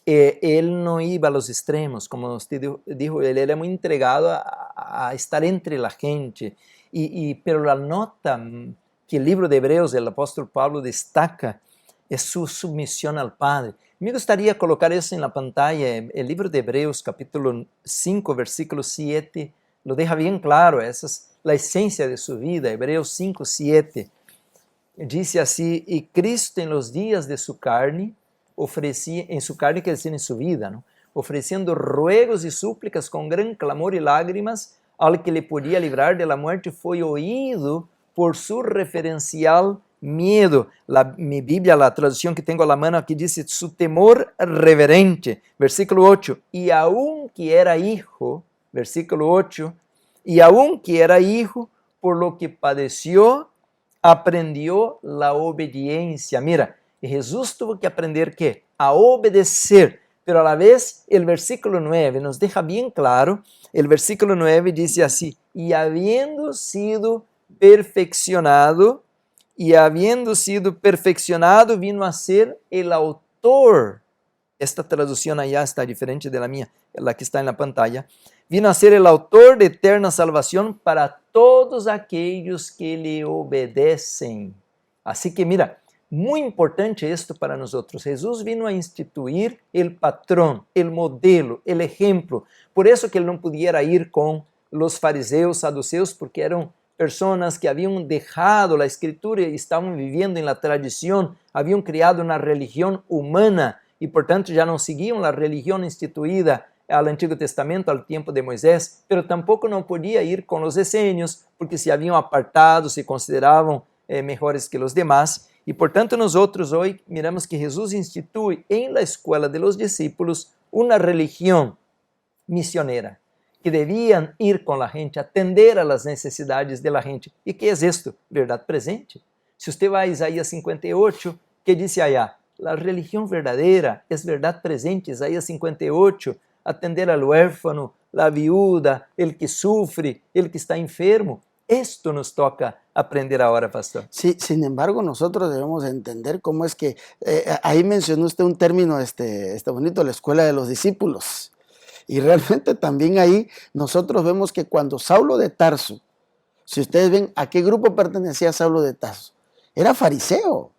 ele não ia aos extremos, como você dijo, ele era muito entregado a estar entre a gente, pero a nota que o livro de Hebreus, o apóstolo Pablo destaca, é sua submissão ao Padre. Me gostaria de colocar isso na pantalla. O livro de Hebreus, capítulo 5, versículo 7, lo deja bem claro, essa é a essência de sua vida. Hebreus 5, 7, diz assim: e Cristo em los dias de sua carne, oferecia, em sua carne quer dizer em sua vida, não? Oferecendo ruegos e súplicas com gran clamor e lágrimas, ao que lhe podia livrar de la muerte, foi oído por su referencial miedo. Mi Biblia, a tradução que tenho à mão aqui, diz su temor reverente. Versículo 8. E aun que era hijo, versículo 8, e aun que era hijo, por lo que padeció, aprendió la obediencia. Mira, Jesús tuvo que aprender ¿qué? A obedecer. Pero a la vez, el versículo 9 nos deja bien claro. El versículo 9 dice así: y habiendo sido perfeccionado, vino a ser el autor. Esta traducción allá está diferente de la mía, la que está en la pantalla. Vino a ser el autor de eterna salvación para todos aquellos que le obedecen. Así que mira, muy importante esto para nosotros. Jesús vino a instituir el patrón, el modelo, el ejemplo. Por eso que él no pudiera ir con los fariseos, saduceos, porque eran personas que habían dejado la escritura y estaban viviendo en la tradición, habían creado una religión humana y por tanto ya no seguían la religión instituida al Antiguo Testamento, al tiempo de Moisés, pero tampoco no podía ir con los esenios porque se habían apartado, se consideraban mejores que los demás. Y por tanto nosotros hoy miramos que Jesús instituye en la escuela de los discípulos una religión misionera, que debían ir con la gente, atender a las necesidades de la gente. ¿Y qué es esto? Verdad presente. Si usted va a Isaías 58, ¿qué dice allá? La religión verdadera es verdad presente. Isaías 58, atender al huérfano, la viuda, el que sufre, el que está enfermo. Esto nos toca aprender ahora, pastor. Sí, sin embargo, nosotros debemos entender cómo es que, ahí mencionó usted un término bonito, la escuela de los discípulos. Y realmente también ahí nosotros vemos que cuando Saulo de Tarso, si ustedes ven a qué grupo pertenecía Saulo de Tarso, era fariseo,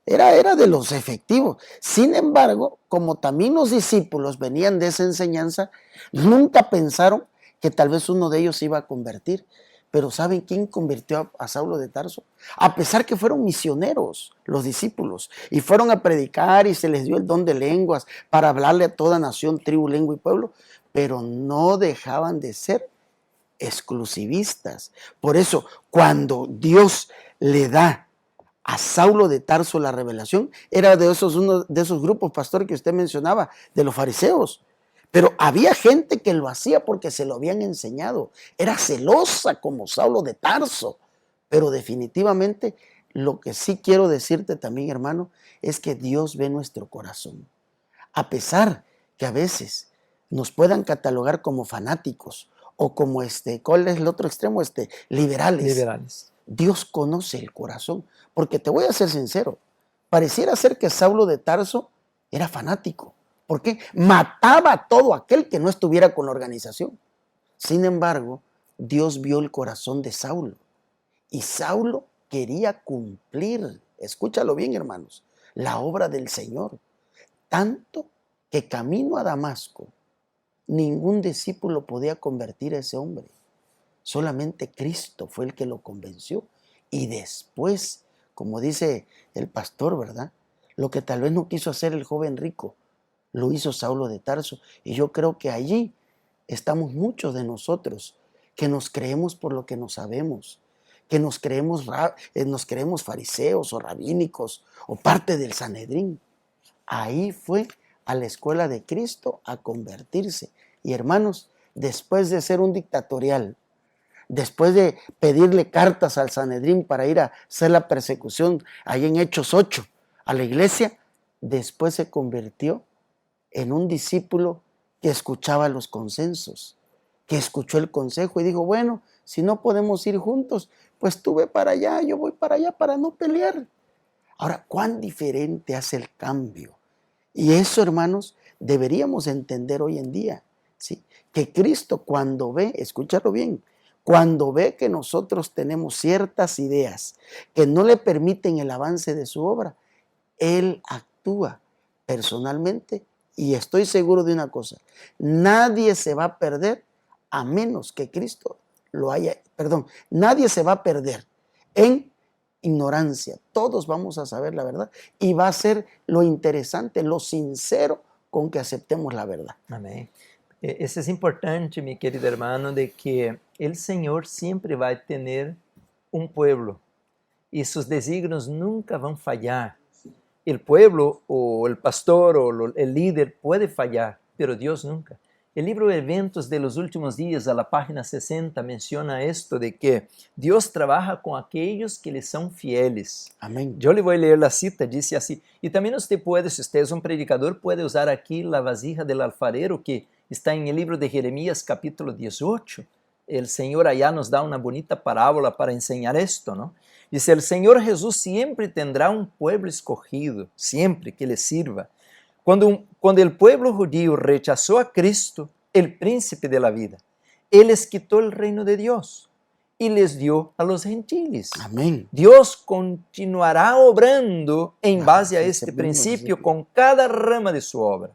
era de los efectivos. Sin embargo, como también los discípulos venían de esa enseñanza, nunca pensaron que tal vez uno de ellos se iba a convertir. Pero ¿saben quién convirtió a Saulo de Tarso? A pesar que fueron misioneros los discípulos y fueron a predicar y se les dio el don de lenguas para hablarle a toda nación, tribu, lengua y pueblo, pero no dejaban de ser exclusivistas. Por eso, cuando Dios le da a Saulo de Tarso la revelación, era uno de esos grupos, pastor, que usted mencionaba, de los fariseos. Pero había gente que lo hacía porque se lo habían enseñado. Era celosa como Saulo de Tarso. Pero definitivamente lo que sí quiero decirte también, hermano, es que Dios ve nuestro corazón. A pesar que a veces nos puedan catalogar como fanáticos o como ¿cuál es el otro extremo? Liberales. Dios conoce el corazón. Porque te voy a ser sincero, pareciera ser que Saulo de Tarso era fanático. ¿Por qué? Mataba a todo aquel que no estuviera con la organización. Sin embargo, Dios vio el corazón de Saulo. Y Saulo quería cumplir, escúchalo bien, hermanos, la obra del Señor. Tanto que camino a Damasco, ningún discípulo podía convertir a ese hombre. Solamente Cristo fue el que lo convenció. Y después, como dice el pastor, ¿verdad? Lo que tal vez no quiso hacer el joven rico, lo hizo Saulo de Tarso. Y yo creo que allí estamos muchos de nosotros que nos creemos por lo que no sabemos, que nos creemos fariseos o rabínicos o parte del Sanedrín. Ahí fue a la escuela de Cristo a convertirse. Y hermanos, después de ser un dictatorial, después de pedirle cartas al Sanedrín para ir a hacer la persecución ahí en Hechos 8 a la iglesia, después se convirtió en un discípulo que escuchaba los consensos, que escuchó el consejo y dijo, bueno, si no podemos ir juntos, pues tú ve para allá, yo voy para allá para no pelear. Ahora, ¿cuán diferente hace el cambio? Y eso, hermanos, deberíamos entender hoy en día, ¿sí? Que Cristo cuando ve, escúchalo bien, cuando ve que nosotros tenemos ciertas ideas que no le permiten el avance de su obra, Él actúa personalmente y estoy seguro de una cosa, nadie se va a perder a menos que Cristo nadie se va a perder en ignorancia. Todos vamos a saber la verdad y va a ser lo interesante, lo sincero con que aceptemos la verdad. Amém. Isso é importante, meu querido hermano, de que o Senhor sempre vai ter um pueblo e seus desígnios nunca vão falhar. O pueblo o el pastor o el líder pode falhar, pero Deus nunca. El libro Eventos de los Últimos Días, a la página 60, menciona esto de que Dios trabaja con aquellos que le son fieles. Amén. Yo le voy a leer la cita, dice así. Y también usted puede, si usted es un predicador, puede usar aquí la vasija del alfarero que está en el libro de Jeremías capítulo 18. El Señor allá nos da una bonita parábola para enseñar esto, ¿no? Dice, el Señor Jesús siempre tendrá un pueblo escogido, siempre que le sirva. Cuando el pueblo judío rechazó a Cristo, el príncipe de la vida, Él les quitó el reino de Dios y les dio a los gentiles. Amén. Dios continuará obrando en base a este principio con cada rama de su obra.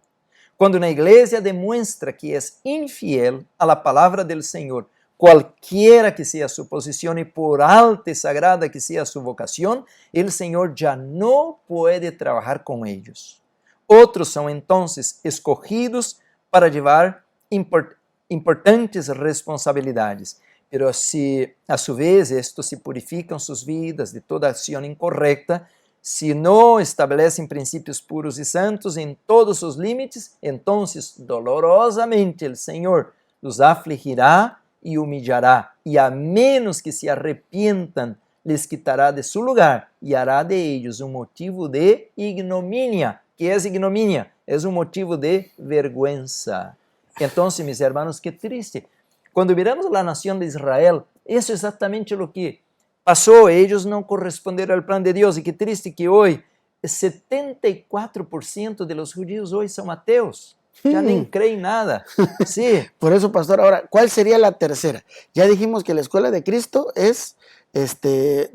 Cuando una iglesia demuestra que es infiel a la palabra del Señor, cualquiera que sea su posición y por alta y sagrada que sea su vocación, el Señor ya no puede trabajar con ellos. Otros son entonces escogidos para llevar importantes responsabilidades. Pero si a su vez estos se purifican sus vidas de toda acción incorrecta, si no establecen principios puros y santos en todos sus límites, entonces dolorosamente el Señor los afligirá y humillará, y a menos que se arrepientan, les quitará de su lugar y hará de ellos un motivo de ignominia. ¿Qué es ignominia? Es un motivo de vergüenza. Entonces, mis hermanos, qué triste. Cuando miramos la nación de Israel, eso es exactamente lo que pasó. Ellos no correspondieron al plan de Dios. Y qué triste que hoy 74% de los judíos hoy son ateos. Ya ni creen nada. Sí. Por eso, pastor, ahora, ¿cuál sería la tercera? Ya dijimos que la escuela de Cristo es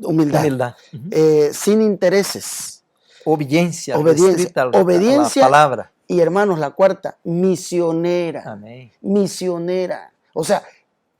humildad. Sin intereses. Obediencia, obediencia, a la palabra. Y hermanos, la cuarta, misionera. Amén. Misionera. O sea,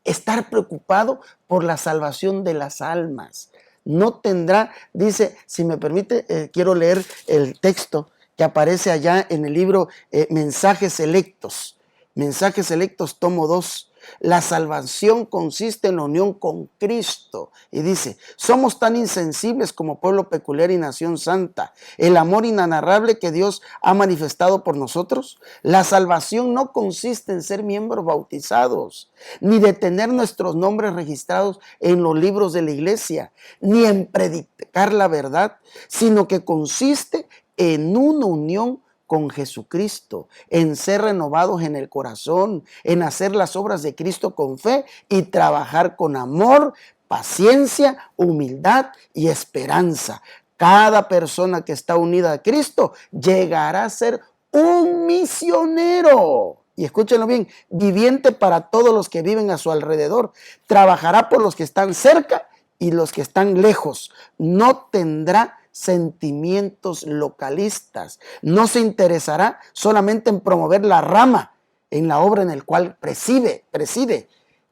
estar preocupado por la salvación de las almas. No tendrá, dice, si me permite, quiero leer el texto que aparece allá en el libro Mensajes Selectos. Mensajes Selectos, tomo 2. La salvación consiste en la unión con Cristo. Y dice, somos tan insensibles como pueblo peculiar y nación santa. El amor inenarrable que Dios ha manifestado por nosotros. La salvación no consiste en ser miembros bautizados, ni de tener nuestros nombres registrados en los libros de la iglesia, ni en predicar la verdad, sino que consiste en una unión con Jesucristo, en ser renovados en el corazón, en hacer las obras de Cristo con fe y trabajar con amor, paciencia, humildad y esperanza. Cada persona que está unida a Cristo llegará a ser un misionero. Y escúchenlo bien, viviente para todos los que viven a su alrededor. Trabajará por los que están cerca y los que están lejos. No tendrá sentimientos localistas. No se interesará solamente en promover la rama en la obra en la cual preside,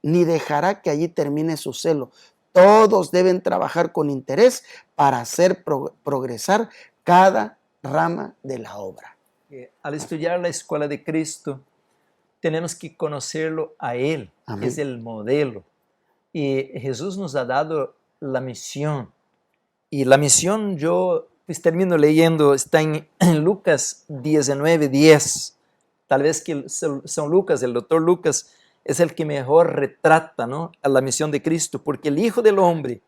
ni dejará que allí termine su celo. Todos deben trabajar con interés para hacer progresar cada rama de la obra. Al estudiar la escuela de Cristo, tenemos que conocerlo a Él, Amén. que es el modelo. Y Jesús nos ha dado la misión. Y la misión, yo pues termino leyendo, está en Lucas 19:10. Tal vez que San Lucas, el doctor Lucas, es el que mejor retrata, ¿no?, a la misión de Cristo, porque el Hijo del Hombre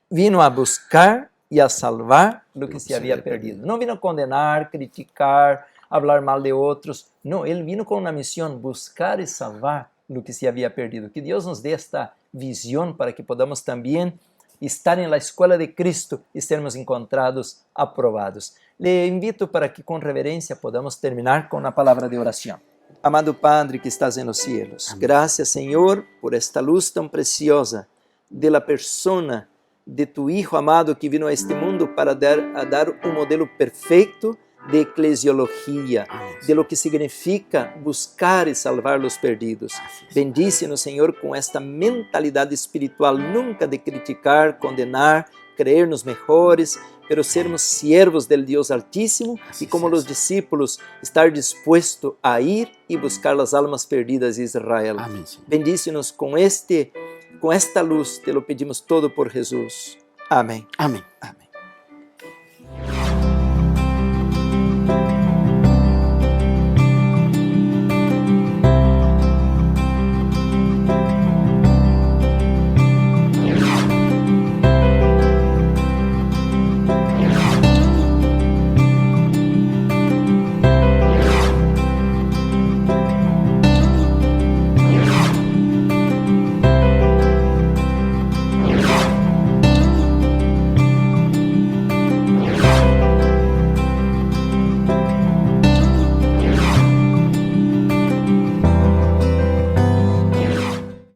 vino a buscar y a salvar lo que se había perdido. No vino a condenar, criticar, hablar mal de otros. No, Él vino con una misión, buscar y salvar lo que se había perdido. Que Dios nos dé esta visión para que podamos también estar en la escuela de Cristo y sermos encontrados aprobados. Le invito para que con reverencia podamos terminar con una palabra de oración. Amado Padre que estás en los cielos, Amén. Gracias Señor por esta luz tan preciosa de la persona de tu Hijo amado que vino a este mundo para dar un modelo perfecto de eclesiología, de lo que significa buscar y salvar los perdidos. Bendícenos, Señor, con esta mentalidad espiritual, nunca de criticar, condenar, creernos mejores, pero sermos siervos del Dios Altísimo y como los discípulos, estar dispuesto a ir y buscar las almas perdidas de Israel. Amén. Bendícenos con esta luz, te lo pedimos todo por Jesús. Amén. Amén. Amén.